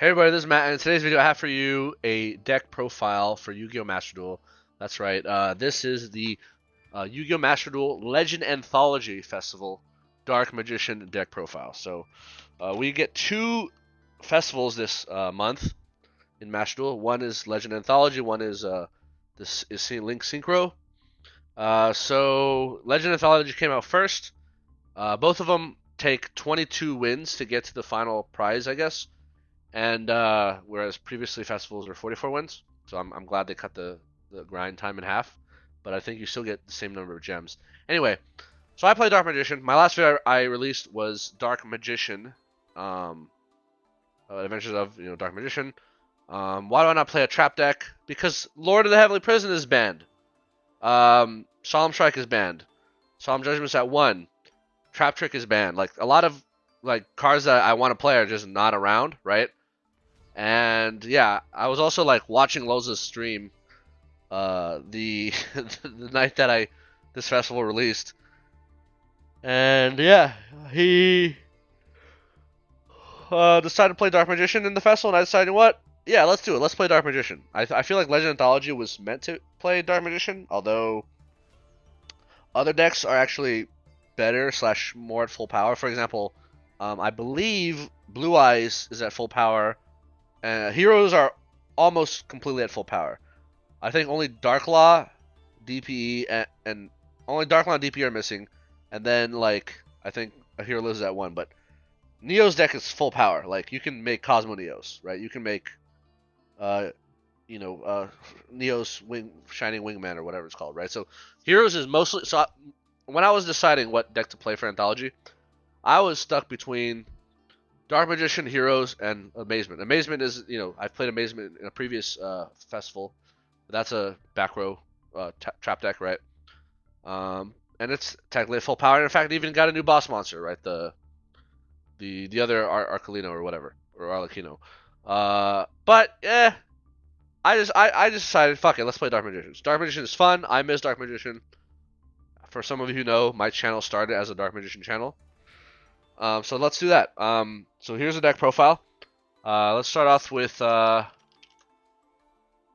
Hey everybody, this is Matt, and in today's video I have for you a deck profile for Yu-Gi-Oh! Master Duel. That's right, this is the Yu-Gi-Oh! Master Duel Legend Anthology Festival Dark Magician deck profile. So we get two festivals this month in Master Duel. One is Legend Anthology, one is this is Link Synchro. So Legend Anthology came out first. Both of them take 22 wins to get to the final prize, I guess. And whereas previously festivals were 44 wins, so I'm glad they cut the grind time in half. But I think you still get the same number of gems. Anyway, so I play Dark Magician. My last video I released was Dark Magician, Adventures of Dark Magician. Why do I not play a trap deck? Because Lord of the Heavenly Prison is banned. Solemn Strike is banned. Solemn Judgment's at 1. Trap Trick is banned. Like a lot of cards that I want to play are just not around, right? And yeah, I was also watching Loza's stream the the night that this festival released. And yeah, he decided to play Dark Magician in the festival, and I decided, what? Yeah, let's do it. Let's play Dark Magician. I feel like Legend Anthology was meant to play Dark Magician, although other decks are actually better / more at full power. For example, I believe Blue Eyes is at full power. Heroes are almost completely at full power. I think only Dark Law, DPE, and only Dark Law and DPE are missing. And then, I think a hero lives at 1. But Neo's deck is full power. You can make Cosmo Neos, right? You can make, Neo's Shining Wingman or whatever it's called, right? So Heroes is mostly... So when I was deciding what deck to play for Anthology, I was stuck between Dark Magician, Heroes, and Amazement. Amazement is, I've played Amazement in a previous festival. That's a back row trap deck, right? And it's technically full power. And in fact, it even got a new boss monster, right? The other Arcolino or whatever, or Arlecchino. But yeah, I just decided, fuck it, let's play Dark Magician. Dark Magician is fun. I miss Dark Magician. For some of you who know, my channel started as a Dark Magician channel. So let's do that. So here's the deck profile. Let's start off with our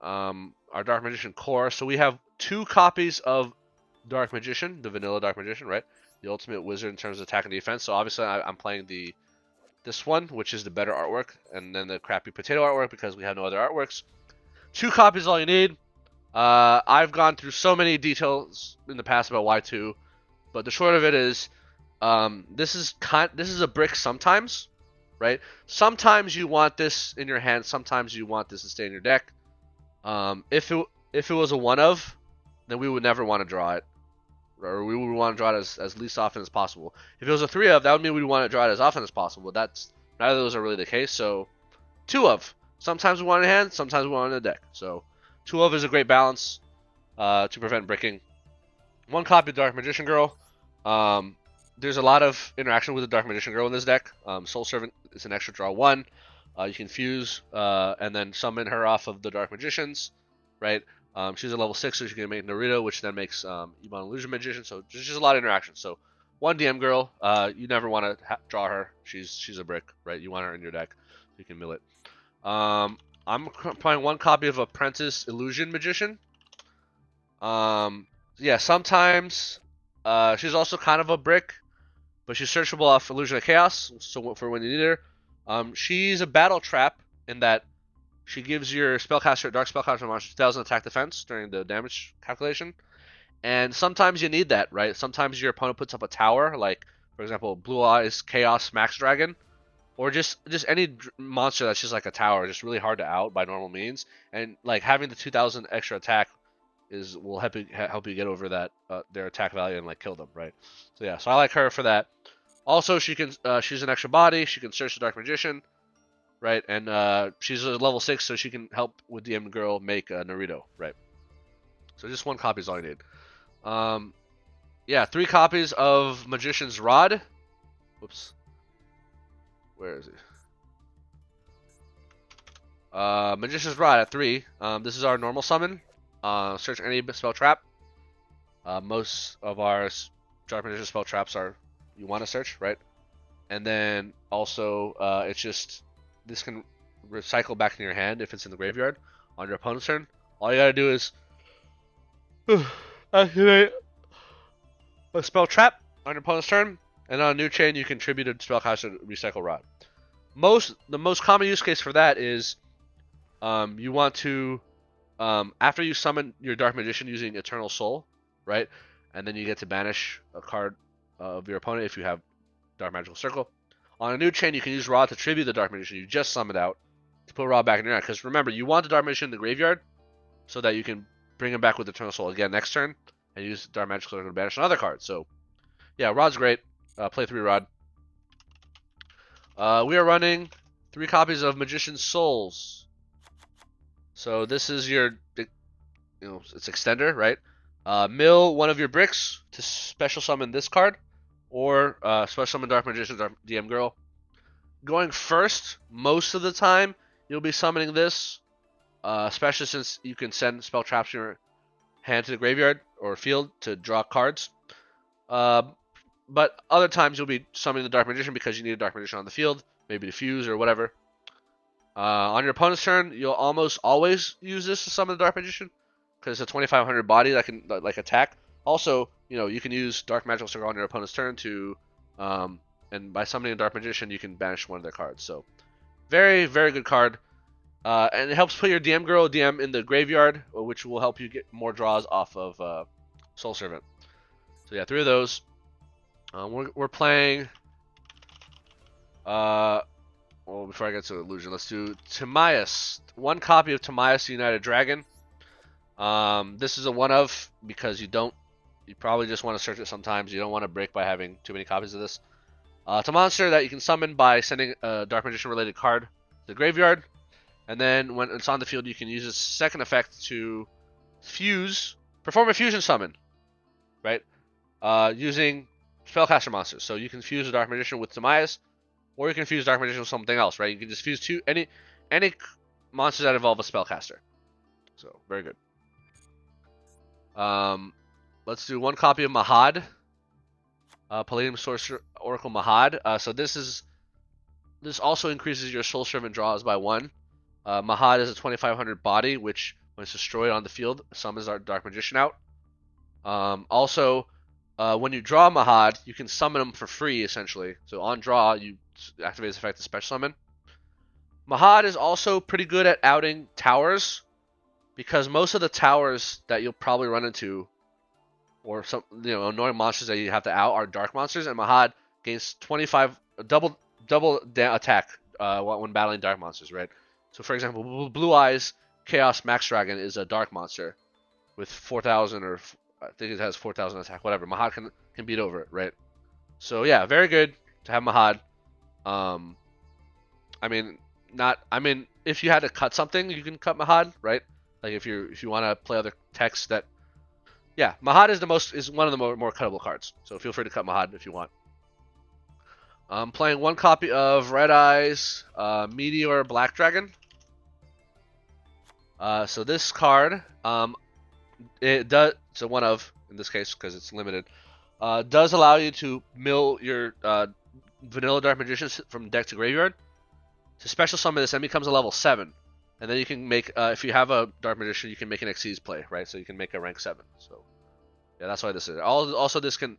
Dark Magician core. So we have 2 copies of Dark Magician, the vanilla Dark Magician, right? The ultimate wizard in terms of attack and defense. So obviously I'm playing this one, which is the better artwork, and then the crappy potato artwork because we have no other artworks. 2 copies is all you need. I've gone through so many details in the past about why 2, but the short of it is, this is a brick sometimes, right? Sometimes you want this in your hand, sometimes you want this to stay in your deck. If it was a 1 of, then we would never want to draw it, or we would want to draw it as least often as possible. If it was a 3 of, that would mean we'd want to draw it as often as possible. That's neither of those are really the case. So 2 of, sometimes we want it in hand, sometimes we want it in the deck. So 2 of is a great balance to prevent bricking. 1 copy of Dark Magician Girl. There's a lot of interaction with the Dark Magician Girl in this deck. Soul Servant is an extra draw 1. You can fuse and then summon her off of the Dark Magicians, right? She's a level 6, so she can make Naruto, which then makes Iman Illusion Magician. So there's just a lot of interaction. So 1 DM Girl, you never want to draw her. She's a brick, right? You want her in your deck. You can mill it. I'm playing 1 copy of Apprentice Illusion Magician. Yeah, sometimes she's also kind of a brick, but she's searchable off Illusion of Chaos, so for when you need her. She's a battle trap in that she gives your spellcaster, dark spellcaster monster 2000 attack defense during the damage calculation. And sometimes you need that, right? Sometimes your opponent puts up a tower, like, for example, Blue Eyes Chaos Max Dragon, or just any monster that's just like a tower, just really hard to out by normal means. And having the 2000 extra attack will help you get over that their attack value and kill them, right? So yeah, so I like her for that. Also, she can she's an extra body. She can search the Dark Magician, right? And she's a level 6, so she can help with DM Girl make Naruto, right? So just 1 copy is all you need. Yeah, 3 copies of Magician's Rod. Whoops. Where is he? Magician's Rod at 3. This is our normal summon. Search any spell trap. Most of our Dark Magician spell traps are you want to search, right? And then also, it's just this can recycle back in your hand if it's in the graveyard on your opponent's turn. All you gotta do is activate a spell trap on your opponent's turn, and on a new chain you can tribute a spellcaster to recycle rod. The most common use case for that is you want to after you summon your Dark Magician using Eternal Soul, right? And then you get to banish a card of your opponent if you have Dark Magical Circle. On a new chain, you can use Rod to tribute the Dark Magician you just summoned out to put Rod back in your hand. Because remember, you want the Dark Magician in the graveyard so that you can bring him back with Eternal Soul again next turn and use Dark Magical Circle to banish another card. So, yeah, Rod's great. Play 3 Rod. We are running 3 copies of Magician's Souls. So this is your, it's extender, right? Mill one of your bricks to special summon this card, or special summon Dark Magician, DM Girl. Going first, most of the time, you'll be summoning this, especially since you can send spell traps from your hand to the graveyard or field to draw cards. But other times you'll be summoning the Dark Magician because you need a Dark Magician on the field, maybe to fuse or whatever. On your opponent's turn, you'll almost always use this to summon the Dark Magician because it's a 2500 body that can attack. Also, you can use Dark Magical Circle on your opponent's turn to, and by summoning a Dark Magician, you can banish one of their cards. So, very, very good card. And it helps put your DM Girl DM in the graveyard, which will help you get more draws off of Soul Servant. So yeah, 3 of those. We're playing. Well, before I get to Illusion, let's do Timaeus. 1 copy of Timaeus United Dragon. This is a one of because you probably just want to search it sometimes. You don't want to break by having too many copies of this. It's a monster that you can summon by sending a Dark Magician related card to the graveyard. And then when it's on the field, you can use its second effect to perform a fusion summon, right? Using spellcaster monsters. So you can fuse a Dark Magician with Timaeus, or you can fuse Dark Magician with something else, right? You can just fuse any monsters that involve a spellcaster. So very good. Let's do 1 copy of Mahad. Palladium Sorcerer Oracle Mahad. So this also increases your Soul Servant draws by 1. Mahad is a 2500 body, which when it's destroyed on the field, summons our Dark Magician out. Also, when you draw Mahad, you can summon him for free, essentially. So on draw, you activate this effect to special summon. Mahad is also pretty good at outing towers, because most of the towers that you'll probably run into, or some annoying monsters that you have to out, are dark monsters, and Mahad gains 25 double attack when battling dark monsters, right? So for example, Blue Eyes Chaos Max Dragon is a dark monster with 4,000, or I think it has 4,000 attack, whatever. Mahad can beat over it, right? So yeah, very good to have Mahad. If you had to cut something, you can cut Mahad, right? Like if you want to play other texts that, yeah, Mahad is one of the more cuttable cards. So feel free to cut Mahad if you want. I'm playing 1 copy of Red Eyes Meteor Black Dragon. So this card, it's a one of in this case because it's limited. Does allow you to mill your vanilla Dark Magician from deck to graveyard. To special summon this and becomes a level 7. And then you can make, if you have a Dark Magician, you can make an Xyz play, right? So you can make a rank 7. So yeah, that's why this is. Also, this can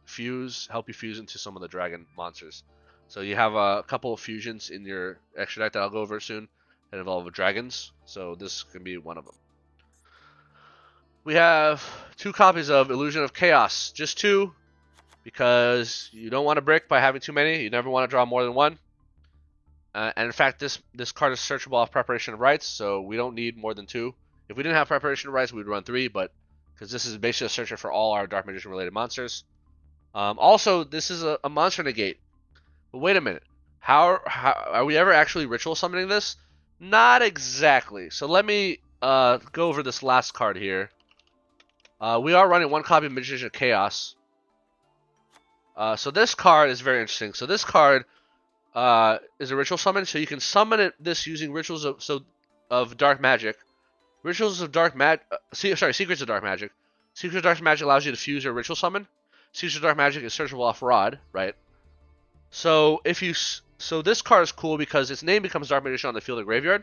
help you fuse into some of the dragon monsters. So you have a couple of fusions in your extra deck that I'll go over soon that involve dragons. So this can be one of them. We have 2 copies of Illusion of Chaos. Just 2, because you don't want to brick by having too many. You never want to draw more than 1. And in fact, this card is searchable off Preparation of Rites, so we don't need more than 2. If we didn't have Preparation of Rites, we'd run 3, but because this is basically a searcher for all our Dark Magician related monsters. Also, this is a monster negate. But wait a minute. How are we ever actually ritual summoning this? Not exactly. So let me go over this last card here. We are running 1 copy of Magician of Chaos. So this card is very interesting. So this card is a ritual summon, so you can summon this using rituals of dark magic. Rituals of dark magic. Secrets of dark magic. Secrets of dark magic allows you to fuse your ritual summon. Secrets of dark magic is searchable off Rod, right? So this card is cool because its name becomes Dark Magician on the field of graveyard.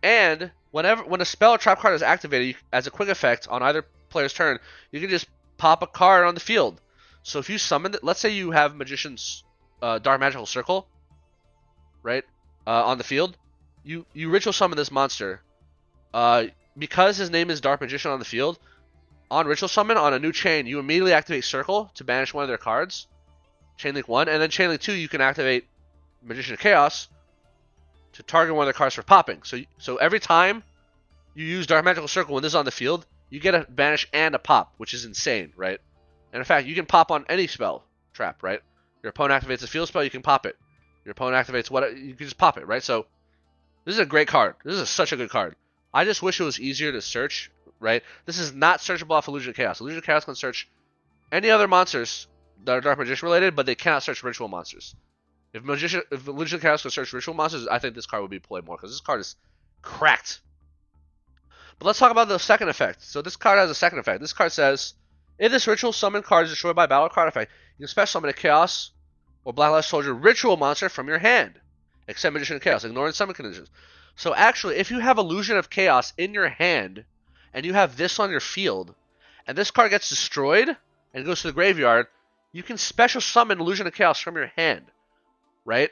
And when a spell or trap card is activated as a quick effect on either player's turn, you can just pop a card on the field. So if you summon, let's say you have Magician's Dark Magical Circle, right, on the field, you ritual summon this monster. Because his name is Dark Magician on the field, on ritual summon on a new chain, you immediately activate Circle to banish one of their cards, Chain Link 1, and then Chain Link 2, you can activate Magician of Chaos to target one of their cards for popping. So every time you use Dark Magical Circle when this is on the field, you get a banish and a pop, which is insane, right? And in fact, you can pop on any spell trap, right? Your opponent activates a field spell, you can pop it. Your opponent activates what, you can just pop it, right? So this is a great card. This is such a good card. I just wish it was easier to search, right? This is not searchable off Illusion of Chaos. Illusion of Chaos can search any other monsters that are Dark Magician related, but they cannot search ritual monsters. If Illusion of Chaos can search ritual monsters, I think this card would be played more, because this card is cracked. But let's talk about the second effect. So this card has a second effect. This card says, if this ritual summon card is destroyed by battle card effect, you can special summon a Chaos or Black Soldier ritual monster from your hand, except Magician of Chaos, ignoring summon conditions. So actually, if you have Illusion of Chaos in your hand, and you have this on your field, and this card gets destroyed, and goes to the graveyard, you can special summon Illusion of Chaos from your hand, right?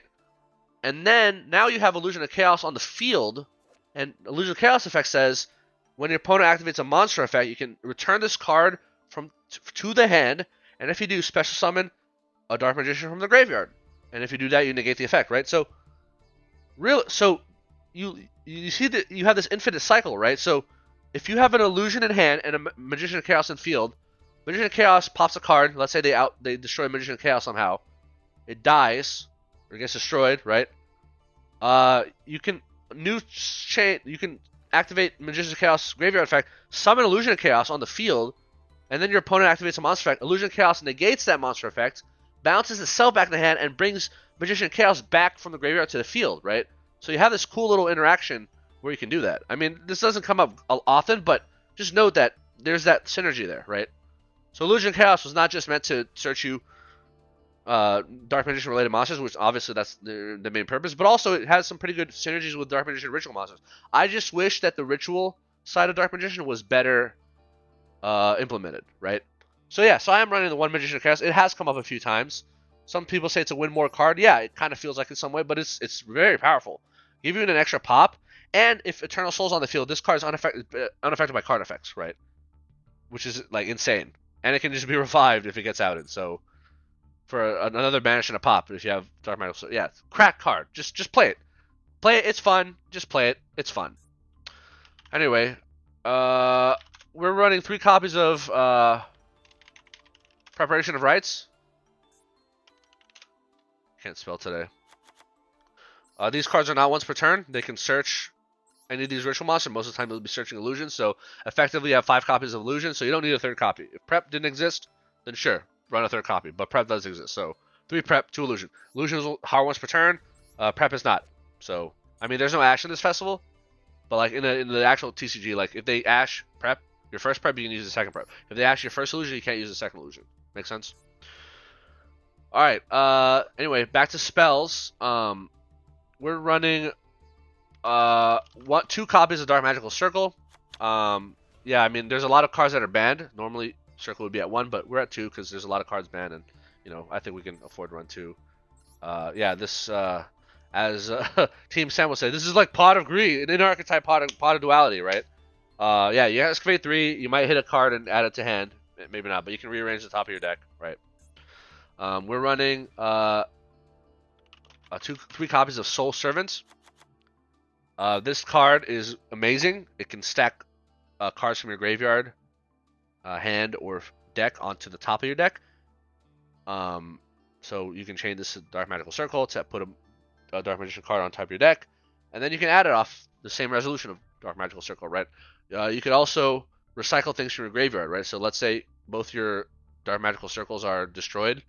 And then, now you have Illusion of Chaos on the field, and Illusion of Chaos effect says, when your opponent activates a monster effect, you can return this card to the hand, and if you do, special summon a Dark Magician from the graveyard. And if you do that, you negate the effect, right? So you see that you have this infinite cycle, right? So if you have an illusion in hand and a Magician of Chaos in field, Magician of Chaos pops a card. Let's say they destroy Magician of Chaos somehow. It dies or gets destroyed, right? You can activate Magician of Chaos graveyard effect, summon Illusion of Chaos on the field, and then your opponent activates a monster effect. Illusion of Chaos negates that monster effect, bounces itself back in the hand, and brings Magician of Chaos back from the graveyard to the field, right? So you have this cool little interaction where you can do that. I mean, this doesn't come up often, but just note that there's that synergy there, right? So Illusion of Chaos was not just meant to search you Dark Magician related monsters, which obviously that's the main purpose, but also it has some pretty good synergies with Dark Magician ritual monsters. I just wish that the ritual side of Dark Magician was better implemented, right? So yeah, so I am running the one Magician of Chaos. It has come up a few times. Some people say it's a win more card. Yeah, it kind of feels like in some way, but it's very powerful. Give you an extra pop, and if Eternal Soul's on the field, this card is unaffected by card effects, right? Which is like insane, and it can just be revived if it gets outed. So for another banish and a pop, if you have Dark Magical Soul, yeah, crack card. Just play it. It's fun. Just play it. It's fun. Anyway, we're running 3 copies of Preparation of Rites. Can't spell today. These cards are not once per turn. They can search any of these ritual monsters. Most of the time, they'll be searching illusions. So effectively, you have 5 copies of illusion. So you don't need a third copy. If prep didn't exist, then sure, run a third copy. But prep does exist. So 3 prep, 2 illusion. Illusion is hard once per turn. Prep is not. So I mean, there's no ash in this festival. But like in the actual TCG, like if they ash prep your first prep, you can use the second prep. If they ash your first illusion, you can't use the second illusion. Make sense? All right. Anyway, back to spells. We're running 2 copies of Dark Magical Circle. Yeah, I mean, there's a lot of cards that are banned. Normally, Circle would be at 1, but we're at 2 because there's a lot of cards banned, and you know, I think we can afford to run 2. Yeah, this as Team Sam will say, this is like Pot of Greed, an inner-archetype pot of duality, right? Yeah, you excavate 3, you might hit a card and add it to hand. Maybe not, but you can rearrange the top of your deck, right? We're running 3 copies of Soul Servant. This card is amazing. It can stack cards from your graveyard, hand, or deck onto the top of your deck. So you can chain this to Dark Magical Circle to put a Dark Magician card on top of your deck, and then you can add it off the same resolution of Dark Magical Circle, right? You could also recycle things from your graveyard, right? So let's say both your Dark Magical Circles are destroyed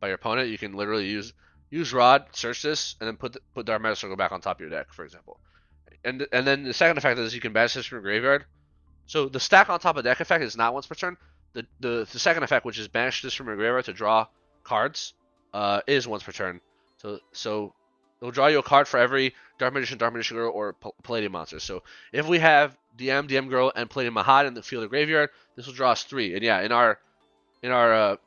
by your opponent. You can literally use Rod, search this, and then put Dark Magical Circle back on top of your deck, for example. And then the second effect is you can banish this from your graveyard. So the stack on top of deck effect is not once per turn. The second effect, which is banish this from your graveyard to draw cards, is once per turn. So it'll draw you a card for every Dark Magician Girl, or Palladium monster. So if we have DM Girl, and Palladium Mahad in the field or graveyard, this will draw us 3. And yeah, in our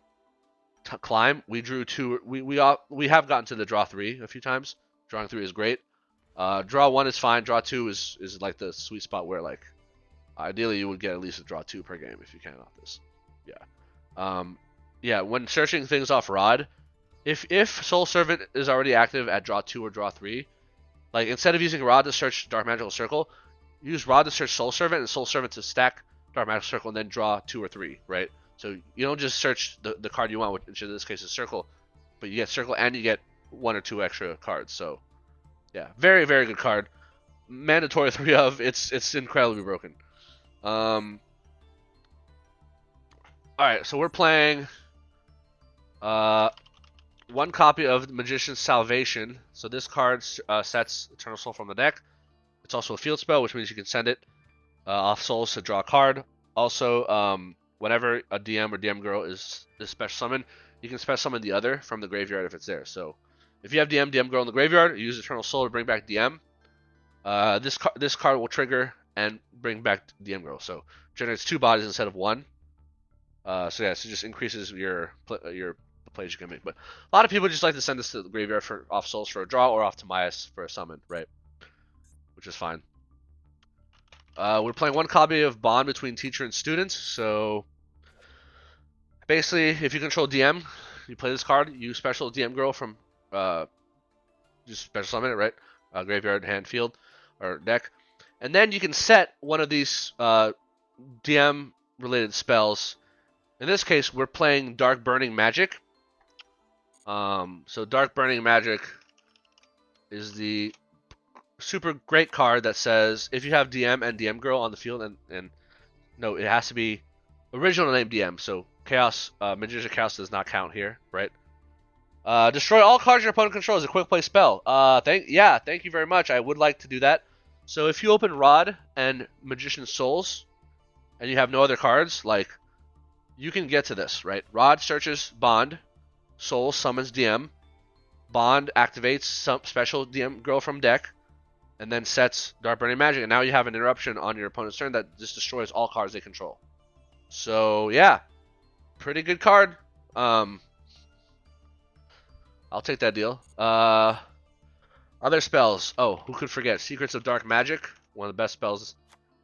climb, we drew 2. We have gotten to the draw 3 a few times. Drawing 3 is great. Draw 1 is fine. Draw 2 is like the sweet spot where, like, ideally you would get at least a draw 2 per game if you can off this. Yeah. Yeah. When searching things off Rod, if Soul Servant is already active at draw 2 or draw 3, like, instead of using Rod to search Dark Magical Circle, use Rod to search Soul Servant, and Soul Servant to stack Dark Magical Circle, and then draw 2 or 3, right? So you don't just search the card you want, which in this case is Circle, but you get Circle and you get 1 or 2 extra cards. So yeah, very, very good card. Mandatory 3 of. It's incredibly broken. Alright, so we're playing 1 copy of Magician's Salvation. So this card sets Eternal Soul from the deck. It's also a field spell, which means you can send it off souls to draw a card. Also, whenever a DM or DM Girl is special summon, you can special summon the other from the graveyard if it's there. So if you have DM Girl in the graveyard, you use Eternal Soul to bring back DM. This card will trigger and bring back DM Girl. So generates 2 bodies instead of 1. So yeah, so it just increases your plays you can make. But a lot of people just like to send this to the graveyard for off souls for a draw, or off to Mias for a summon, right? Which is fine. We're playing 1 copy of Bond between teacher and student. So basically, if you control DM, you play this card. You special DM Girl from just special summon it, right? Graveyard, hand, field, or deck, and then you can set one of these DM related spells. In this case, we're playing Dark Burning Magic. So Dark Burning Magic is the super great card that says if you have DM and DM Girl on the field, and no, it has to be original name DM. So Chaos, Magician Chaos does not count here, right? Destroy all cards your opponent controls. A quick play spell. Thank you very much. I would like to do that. So if you open Rod and Magician Souls, and you have no other cards, like, you can get to this, right? Rod searches Bond, Soul summons DM, Bond activates some special DM Girl from deck, and then sets Dark Burning Magic, and now you have an interruption on your opponent's turn that just destroys all cards they control. So yeah, pretty good card. I'll take that deal. Other spells. Oh, who could forget? Secrets of Dark Magic, one of the best spells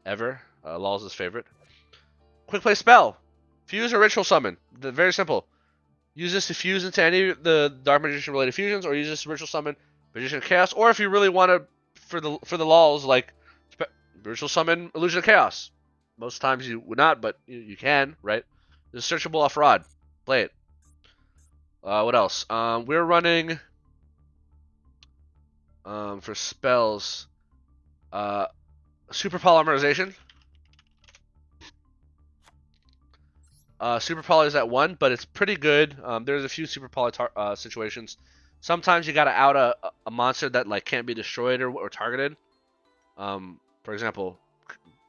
ever. Law's favorite. Quick play spell. Fuse or Ritual Summon. Very simple. Use this to fuse into any of the Dark Magician related fusions, or use this to Ritual Summon Magician of Chaos, or if you really want to, for the laws, like Ritual Summon Illusion of Chaos. Most times you would not, but you can, right? It's searchable off Rod. Play it. What else? We're running for spells Super Polymerization. Super Poly is at 1, but it's pretty good. There's a few Super Poly situations. Sometimes you gotta out a monster that, like, can't be destroyed or targeted. For example,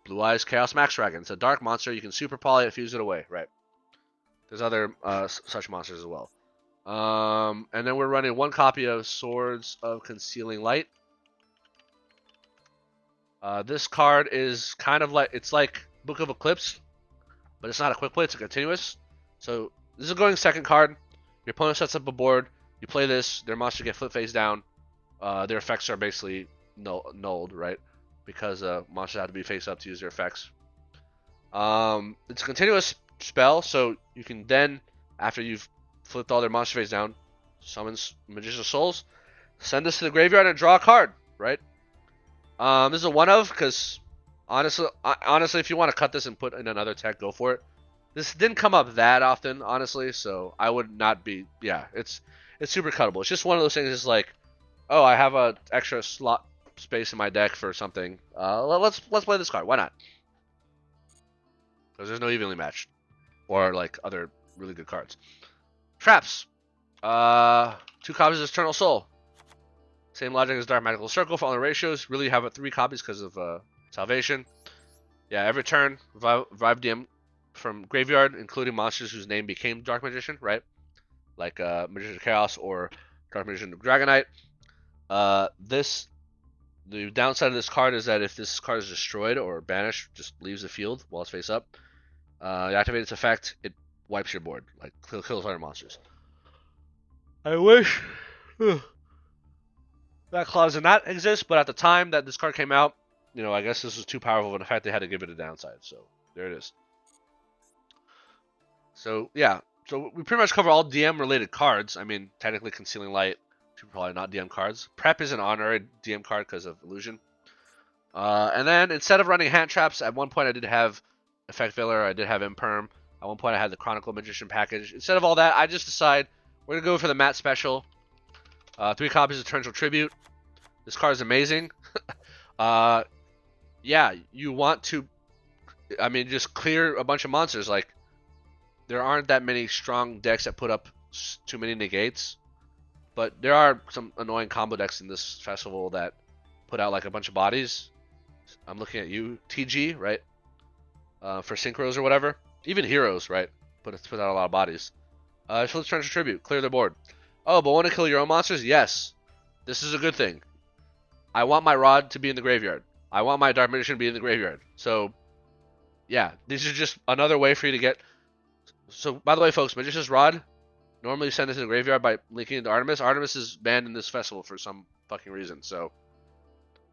Blue Eyes Chaos Max Dragon. It's a dark monster. You can Super Poly it, fuse it away, right? There's other such monsters as well. And then we're running 1 copy of Swords of Concealing Light. This card is kind of like, it's like Book of Eclipse, but it's not a quick play, it's a continuous. So this is a going second card. Your opponent sets up a board, you play this, their monster get flip face down. Their effects are basically nulled, right? Because monsters have to be face up to use their effects. It's a continuous spell, so you can then, after you've flipped all their monster face down, summons Magician Souls, send this to the graveyard and draw a card, right? This is a one of, because honestly, if you want to cut this and put in another tech, go for it. This didn't come up that often, honestly, so I would not be. Yeah, it's super cuttable. It's just one of those things. It's like, oh, I have a extra slot space in my deck for something. Let's play this card. Why not? Because there's no evenly matched or like other really good cards. Traps. 2 copies of Eternal Soul. Same logic as Dark Magical Circle for all the ratios. Really have 3 copies because of Salvation. Yeah, every turn, revive DM from graveyard, including monsters whose name became Dark Magician, right? Like Magician of Chaos or Dark Magician of Dragonite. The downside of this card is that if this card is destroyed or banished, just leaves the field while it's face up, you activate its effect, it wipes your board, like kills all your monsters. I wish that clause did not exist, but at the time that this card came out, I guess this was too powerful of an effect. They had to give it a downside. So there it is. So yeah, so we pretty much cover all DM related cards. I mean, technically Concealing Light, probably not DM cards. Prep is an honorary DM card because of illusion. And then instead of running hand traps, at one point I did have Effect Veiler, I did have Imperm. At one point I had the Chronicle Magician package. Instead of all that, I just decide we're gonna go for the matte special. 3 copies of Torrential Tribute. This card is amazing. Yeah, you want to, just clear a bunch of monsters. Like, there aren't that many strong decks that put up too many negates, but there are some annoying combo decks in this festival that put out like a bunch of bodies. I'm looking at you, TG, right? For synchros or whatever. Even heroes, right? Put out a lot of bodies. So let's Torrential Tribute, clear the board. Oh, but want to kill your own monsters? Yes. This is a good thing. I want my Rod to be in the graveyard. I want my Dark Magician to be in the graveyard. So, yeah, this is just another way for you to get... So, by the way, folks, Magician's Rod, normally send it to the graveyard by linking into Artemis. Artemis is banned in this festival for some fucking reason, so...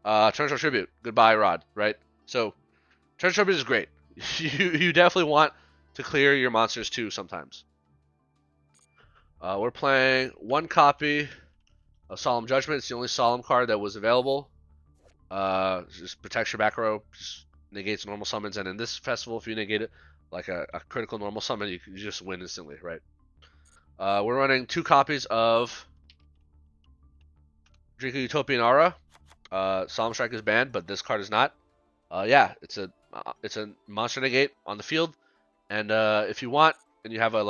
Torrential Tribute, goodbye Rod, right? So, Torrential Tribute is great. You definitely want to clear your monsters too sometimes. We're playing 1 copy of Solemn Judgment. It's the only Solemn card that was available. Just protects your back row, just negates normal summons, and in this festival, if you negate it, like a critical normal summon, you just win instantly, right? We're running 2 copies of Drinka Utopian Aura. Solemn Strike is banned, but this card is not. Yeah, it's a monster negate on the field, and if you want, and you have a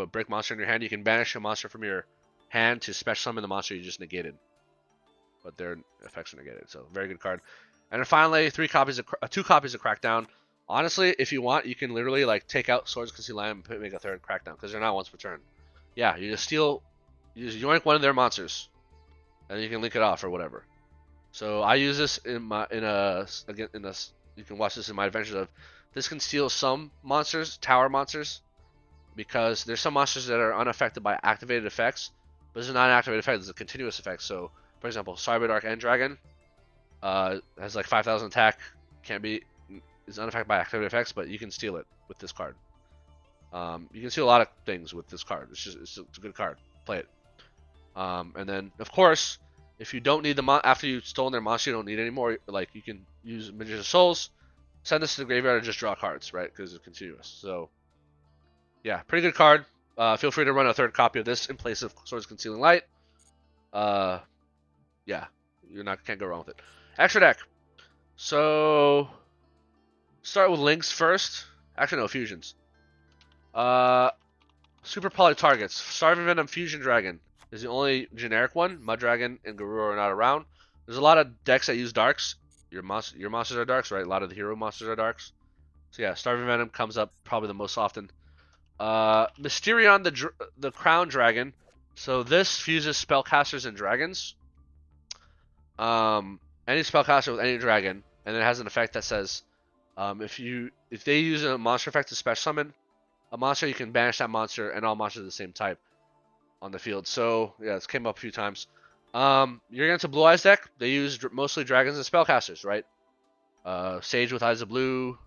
brick monster in your hand, you can banish a monster from your hand to special summon the monster you just negated. But their effects are negated, so very good card. And then finally, 2 copies of Crackdown. Honestly, if you want, you can literally take out Swords Conceal Light and make a 3rd Crackdown because they're not once per turn. Yeah, you just yoink one of their monsters, and you can link it off or whatever. So I use this you can watch this in my adventures of. This can steal some monsters, tower monsters, because there's some monsters that are unaffected by activated effects, but this is not an activated effect, it's a continuous effect. So, for example, Cyber Dark End Dragon has 5,000 attack, is unaffected by activated effects, but you can steal it with this card. You can steal a lot of things with this card. It's a good card. Play it. And then, of course, if you don't need after you've stolen their monster, you don't need anymore. You can use Magician's Souls, send this to the graveyard, and just draw cards, right? Because it's continuous. So, yeah, pretty good card. Feel free to run a 3rd copy of this in place of Swords Concealing Light. Yeah, can't go wrong with it. Extra deck. So, start with links first. Actually, no, fusions. Super Poly targets. Starving Venom Fusion Dragon is the only generic one. Mud Dragon and Garura are not around. There's a lot of decks that use darks. Your monsters are darks, right? A lot of the hero monsters are darks. So yeah, Starving Venom comes up probably the most often. Mysterion the Crown Dragon. So this fuses spellcasters and dragons. Any spellcaster with any dragon, and it has an effect that says, if they use a monster effect to special summon a monster, you can banish that monster and all monsters of the same type on the field. So yeah, this came up a few times. You're against a Blue Eyes deck. They use mostly dragons and spellcasters, right? Sage with Eyes of Blue,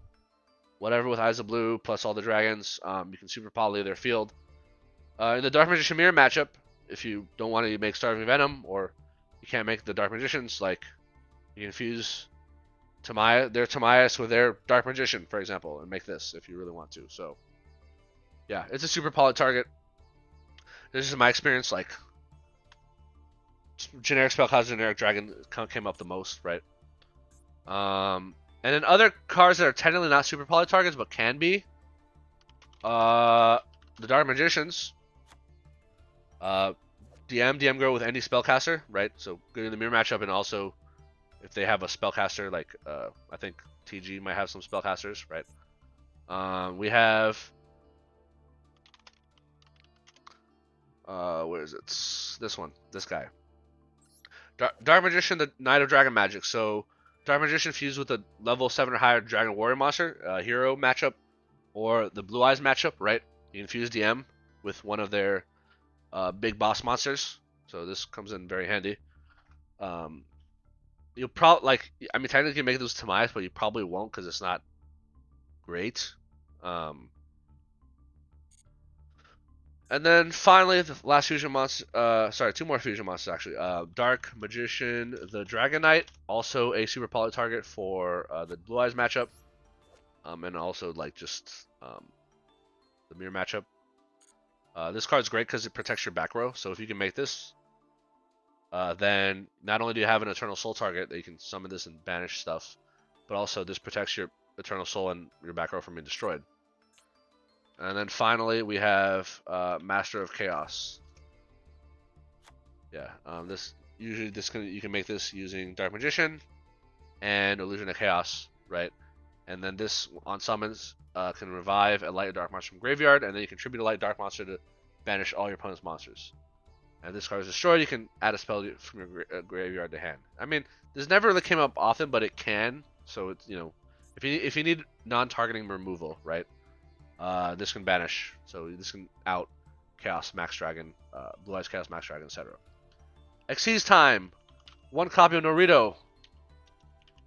whatever with Eyes of Blue, plus all the dragons. You can super poly their field. In the Dark Magician Mirror matchup, if you don't want to make Starving Venom, or you can't make the Dark Magicians, you can fuse their Timaeus with their Dark Magician, for example, and make this if you really want to. So, yeah, it's a super poly target. This is my experience, generic spellcaster, generic dragon came up the most, right? And then other cards that are technically not super poly targets but can be, the Dark Magicians, DM girl with any spellcaster, right? So good in the mirror matchup, and also if they have a spellcaster, I think TG might have some spellcasters, right? We have where is it? This guy. Dark Magician, the Knight of Dragon Magic. So Dark Magician fused with a level 7 or higher Dragon Warrior monster, hero matchup, or the Blue Eyes matchup, right? You can fuse DM with one of their big boss monsters. So this comes in very handy. You'll probably I mean, technically you can make those Tamias, but you probably won't because it's not great. And then finally, the last fusion monster. Sorry, two more fusion monsters actually. Dark Magician, the Dragon Knight, also a super poly target for the Blue Eyes matchup, and also like just the mirror matchup. This card's great because it protects your back row. So if you can make this, then not only do you have an Eternal Soul target that you can summon this and banish stuff, but also this protects your Eternal Soul and your back row from being destroyed. And then finally we have Master of Chaos. Yeah, you can make this using Dark Magician and Illusion of Chaos, right? And then this on summons can revive a light or dark monster from graveyard, and then you contribute a light dark monster to banish all your opponent's monsters. And this card is destroyed, you can add a spell from your graveyard to hand. I mean, this never really came up often, but it can. So it's, you know, if you need non-targeting removal, right? This can banish. So this can out Chaos Max Dragon, Blue Eyes Chaos Max Dragon, etc. Xyz time. One copy of Norito.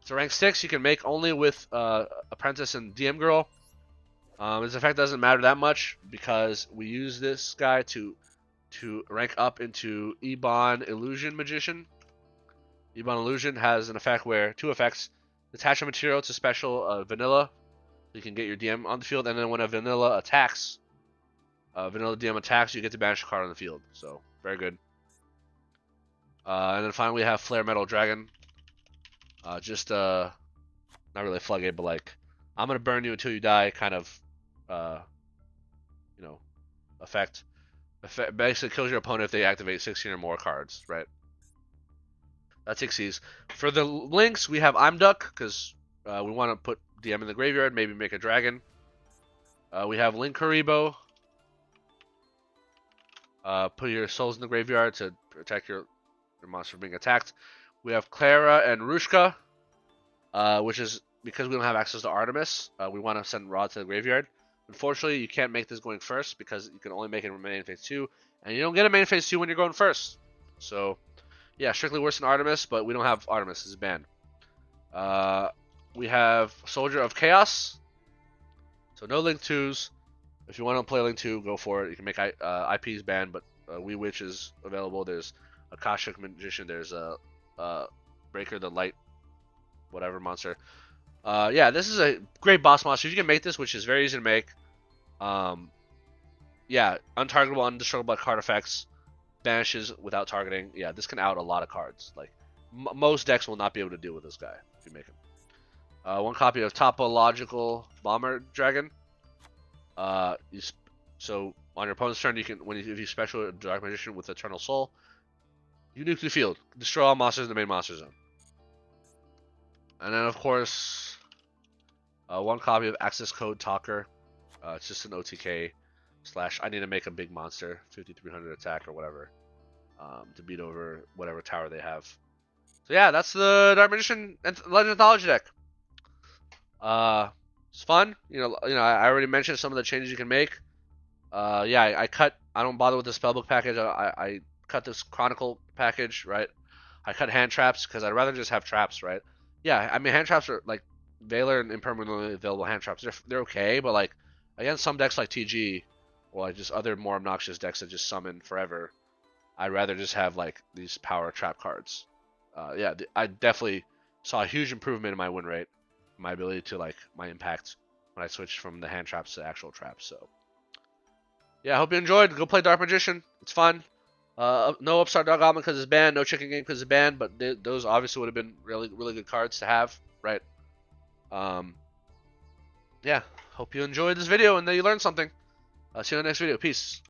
It's a rank 6. You can make only with Apprentice and DM Girl. This effect doesn't matter that much because we use this guy to rank up into Ebon Illusion Magician. Ebon Illusion has an effect where two effects. Attach a material to special vanilla. You can get your DM on the field, and then when a vanilla attacks, vanilla DM attacks, you get to banish a card on the field. So, very good. And then finally we have Flare Metal Dragon. Just, not really a floodgate, but like, I'm going to burn you until you die kind of, you know, effect. Basically kills your opponent if they activate 16 or more cards, right? That's Xyz. For the links, we have I'm Duck, because we want to put DM in the graveyard, maybe make a dragon. We have Link Haribo. Put your souls in the graveyard to protect your monster from being attacked. We have Clara and Rushka, which is because we don't have access to Artemis. We want to send Rod to the graveyard. Unfortunately, you can't make this going first because you can only make it in main phase 2, and you don't get a main phase 2 when you're going first. So, yeah, strictly worse than Artemis, but we don't have Artemis. It's banned. We have Soldier of Chaos. So no Link 2s. If you want to play Link 2, go for it. You can make IPs banned, but Wee Witch is available. There's Akashic Magician. There's a Breaker, the light, whatever monster. Yeah, this is a great boss monster. You can make this, which is very easy to make. Yeah, untargetable, indestructible card effects, banishes without targeting. Yeah, this can out a lot of cards. Like most decks will not be able to deal with this guy if you make him. One copy of Topological Bomber Dragon. So on your opponent's turn, you can if you special Dark Magician with Eternal Soul, you nuke the field, destroy all monsters in the main monster zone. And then of course, one copy of Access Code Talker. It's just an OTK / I need to make a big monster, 5300 attack or whatever, to beat over whatever tower they have. So yeah, that's the Dark Magician and Legend Anthology deck. It's fun. You know, I already mentioned some of the changes you can make. Yeah, I don't bother with the spellbook package. I cut this Chronicle package, right? I cut hand traps because I'd rather just have traps, right? Yeah, I mean hand traps are like Valor and impermanently available hand traps. They're okay, but like against some decks like TG or like just other more obnoxious decks that just summon forever, I'd rather just have like these power trap cards. Yeah, I definitely saw a huge improvement in my win rate, my ability to like my impact when I switched from the hand traps to actual traps. So yeah, I hope you enjoyed. Go play Dark Magician. It's fun. No Upstart Dog Goblin because it's banned. No Chicken Game because it's banned. But those obviously would have been really good cards to have, right? Yeah. Hope you enjoyed this video and that you learned something. See you in the next video. Peace.